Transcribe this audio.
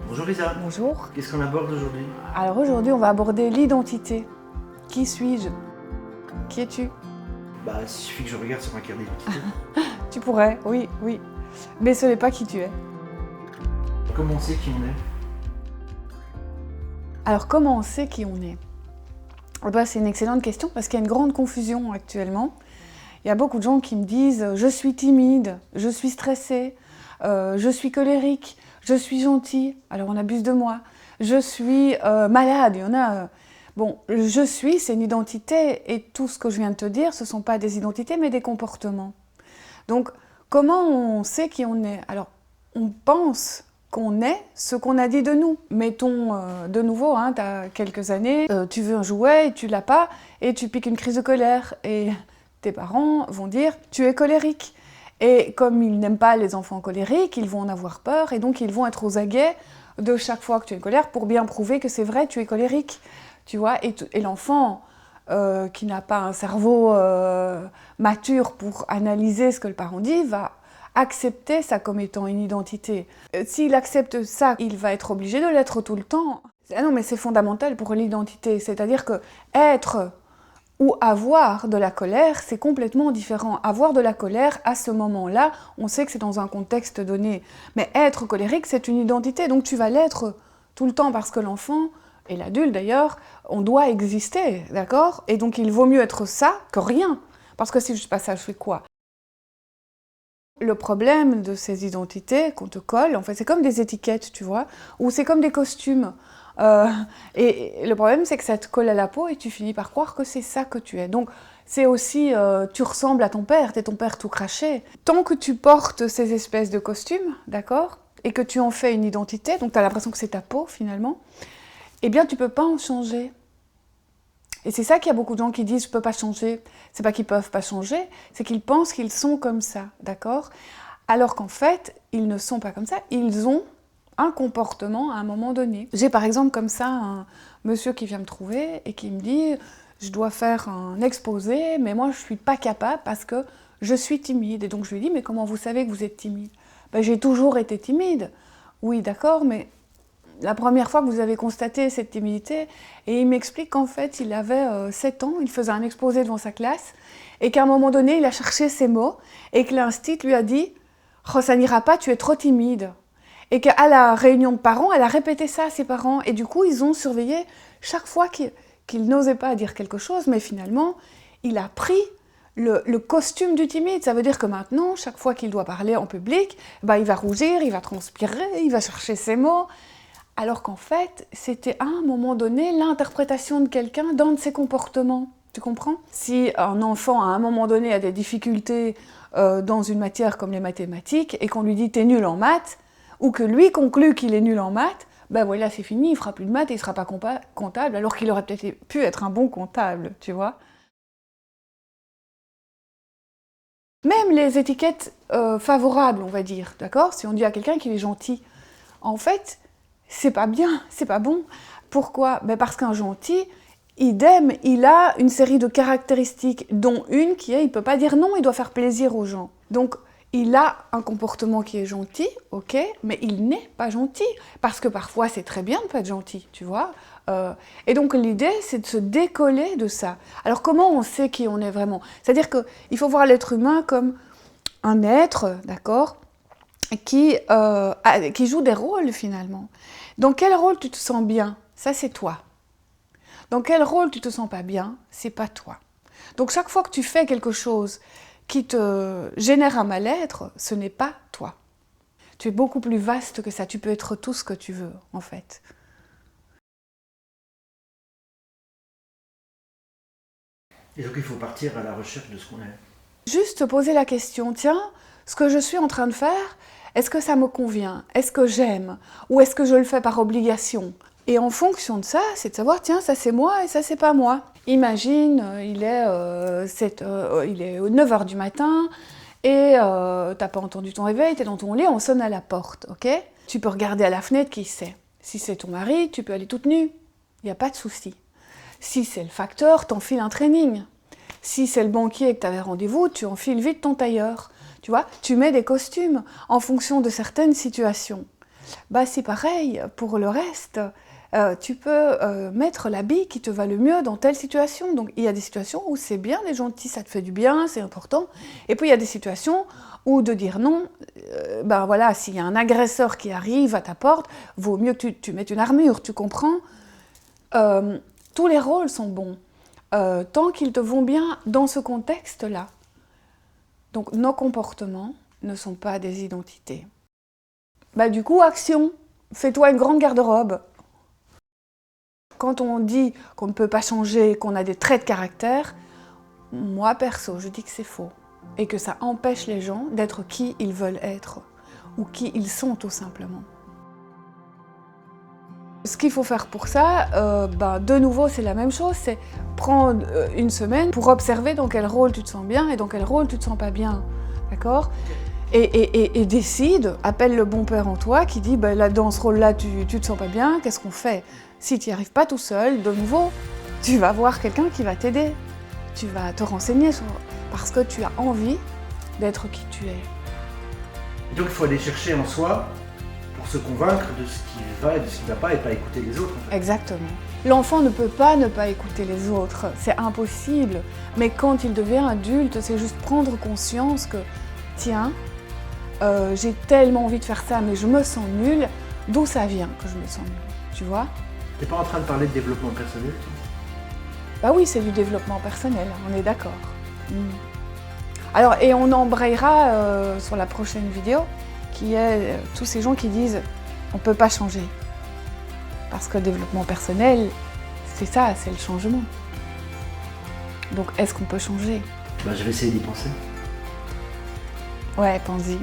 Bonjour Lisa. Bonjour. Qu'est-ce qu'on aborde aujourd'hui? Alors aujourd'hui, on va aborder l'identité. Qui suis-je? Qui es-tu? Bah, il suffit que je regarde sur ma carte d'identité. Tu pourrais, oui, oui. Mais ce n'est pas qui tu es. Comment on sait qui on est? Alors comment on sait qui on est? Eh ben, c'est une excellente question parce qu'il y a une grande confusion actuellement. Il y a beaucoup de gens qui me disent « je suis timide, je suis stressée, je suis colérique, je suis gentil ». Alors on abuse de moi. Je suis malade, il y en a... Bon, je suis, c'est une identité et tout ce que je viens de te dire, ce ne sont pas des identités mais des comportements. Donc comment on sait qui on est? Alors on pense qu'on est ce qu'on a dit de nous. Mettons de nouveau, hein, tu as quelques années, tu veux un jouet et tu l'as pas et tu piques une crise de colère et tes parents vont dire « tu es colérique ». Et comme ils n'aiment pas les enfants colériques, ils vont en avoir peur et donc ils vont être aux aguets de chaque fois que tu es colère pour bien prouver que c'est vrai, tu es colérique. Tu vois, et l'enfant qui n'a pas un cerveau mature pour analyser ce que le parent dit va accepter ça comme étant une identité. S'il accepte ça, il va être obligé de l'être tout le temps. Ah non, mais c'est fondamental pour l'identité. C'est-à-dire que être ou avoir de la colère, c'est complètement différent. Avoir de la colère, à ce moment-là, on sait que c'est dans un contexte donné. Mais être colérique, c'est une identité. Donc tu vas l'être tout le temps parce que l'enfant, et l'adulte d'ailleurs, on doit exister, d'accord? Et donc il vaut mieux être ça que rien. Parce que si je ne suis pas ça, je fais quoi? Le problème de ces identités qu'on te colle, en fait, c'est comme des étiquettes, tu vois, ou c'est comme des costumes. Et le problème, c'est que ça te colle à la peau et tu finis par croire que c'est ça que tu es. Donc, c'est aussi, tu ressembles à ton père, t'es ton père tout craché. Tant que tu portes ces espèces de costumes, d'accord, et que tu en fais une identité, donc tu as l'impression que c'est ta peau, finalement, eh bien, tu peux pas en changer. Et c'est ça qu'il y a beaucoup de gens qui disent « je peux pas changer ». C'est pas qu'ils peuvent pas changer, c'est qu'ils pensent qu'ils sont comme ça, d'accord? Alors qu'en fait, ils ne sont pas comme ça, ils ont un comportement à un moment donné. J'ai par exemple comme ça un monsieur qui vient me trouver et qui me dit « je dois faire un exposé, mais moi je suis pas capable parce que je suis timide ». Et donc je lui dis « mais comment vous savez que vous êtes timide ?» Ben, j'ai toujours été timide. Oui, d'accord, mais la première fois que vous avez constaté cette timidité, et il m'explique qu'en fait, il avait 7 ans, il faisait un exposé devant sa classe, et qu'à un moment donné, il a cherché ses mots, et que l'instit lui a dit « Oh, ça n'ira pas, tu es trop timide ». Et qu'à la réunion de parents, elle a répété ça à ses parents, et du coup, ils ont surveillé chaque fois qu'il n'osait pas dire quelque chose, mais finalement, il a pris le costume du timide. Ça veut dire que maintenant, chaque fois qu'il doit parler en public, bah, il va rougir, il va transpirer, il va chercher ses mots. Alors qu'en fait, c'était à un moment donné l'interprétation de quelqu'un d'un de ses comportements. Tu comprends? Si un enfant, à un moment donné, a des difficultés dans une matière comme les mathématiques, et qu'on lui dit « t'es nul en maths », ou que lui conclut qu'il est nul en maths, ben voilà, c'est fini, il fera plus de maths et il sera pas comptable, alors qu'il aurait peut-être pu être un bon comptable, tu vois. Même les étiquettes favorables, on va dire, d'accord? Si on dit à quelqu'un qu'il est gentil, en fait, c'est pas bien, c'est pas bon. Pourquoi? Ben parce qu'un gentil, idem, il a une série de caractéristiques, dont une qui est, il peut pas dire non, il doit faire plaisir aux gens. Donc, il a un comportement qui est gentil, ok, mais il n'est pas gentil. Parce que parfois, c'est très bien de pas être gentil, tu vois. Et donc, l'idée, c'est de se décoller de ça. Alors, comment on sait qui on est vraiment? C'est-à-dire qu'il faut voir l'être humain comme un être, d'accord, qui joue des rôles, finalement. Dans quel rôle tu te sens bien? Ça, c'est toi. Dans quel rôle tu te sens pas bien? C'est pas toi. Donc, chaque fois que tu fais quelque chose qui te génère un mal-être, ce n'est pas toi. Tu es beaucoup plus vaste que ça, tu peux être tout ce que tu veux, en fait. Et donc il faut partir à la recherche de ce qu'on est. Juste te poser la question, tiens, ce que je suis en train de faire, est-ce que ça me convient? Est-ce que j'aime? Ou est-ce que je le fais par obligation? Et en fonction de ça, c'est de savoir, tiens, ça c'est moi et ça c'est pas moi. Imagine, il est 9h du matin et t'as pas entendu ton réveil, t'es dans ton lit, on sonne à la porte, ok? Tu peux regarder à la fenêtre qui c'est. Si c'est ton mari, tu peux aller toute nue, il n'y a pas de souci. Si c'est le facteur, t'enfiles un training. Si c'est le banquier et que t'avais rendez-vous, tu enfiles vite ton tailleur. Tu vois, tu mets des costumes en fonction de certaines situations. Bah c'est pareil pour le reste. Tu peux mettre l'habit qui te va le mieux dans telle situation. Donc il y a des situations où c'est bien d'être gentil, ça te fait du bien, c'est important. Et puis il y a des situations où de dire non, ben voilà, s'il y a un agresseur qui arrive à ta porte, vaut mieux que tu mettes une armure, tu comprends? Tous les rôles sont bons, tant qu'ils te vont bien dans ce contexte-là. Donc nos comportements ne sont pas des identités. Bah du coup, action, fais-toi une grande garde-robe. Quand on dit qu'on ne peut pas changer, qu'on a des traits de caractère, moi perso, je dis que c'est faux. Et que ça empêche les gens d'être qui ils veulent être, ou qui ils sont tout simplement. Ce qu'il faut faire pour ça, de nouveau c'est la même chose, c'est prendre une semaine pour observer dans quel rôle tu te sens bien et dans quel rôle tu te sens pas bien, d'accord ? Et décide, appelle le bon père en toi qui dit là, dans ce rôle-là tu te sens pas bien, qu'est-ce qu'on fait? Si tu n'y arrives pas tout seul, de nouveau, tu vas voir quelqu'un qui va t'aider. Tu vas te renseigner parce que tu as envie d'être qui tu es. Et donc il faut aller chercher en soi pour se convaincre de ce qui va et de ce qui ne va pas et pas écouter les autres. En fait. Exactement. L'enfant ne peut pas ne pas écouter les autres, c'est impossible. Mais quand il devient adulte, c'est juste prendre conscience que, tiens, j'ai tellement envie de faire ça, mais je me sens nulle. D'où ça vient que je me sens nulle, tu vois? T'es pas en train de parler de développement personnel, toi? Bah oui, c'est du développement personnel, on est d'accord. Alors, et on embrayera sur la prochaine vidéo, qui est tous ces gens qui disent on ne peut pas changer. Parce que le développement personnel, c'est ça, c'est le changement. Donc, est-ce qu'on peut changer? Je vais essayer d'y penser. Ouais, pense-y.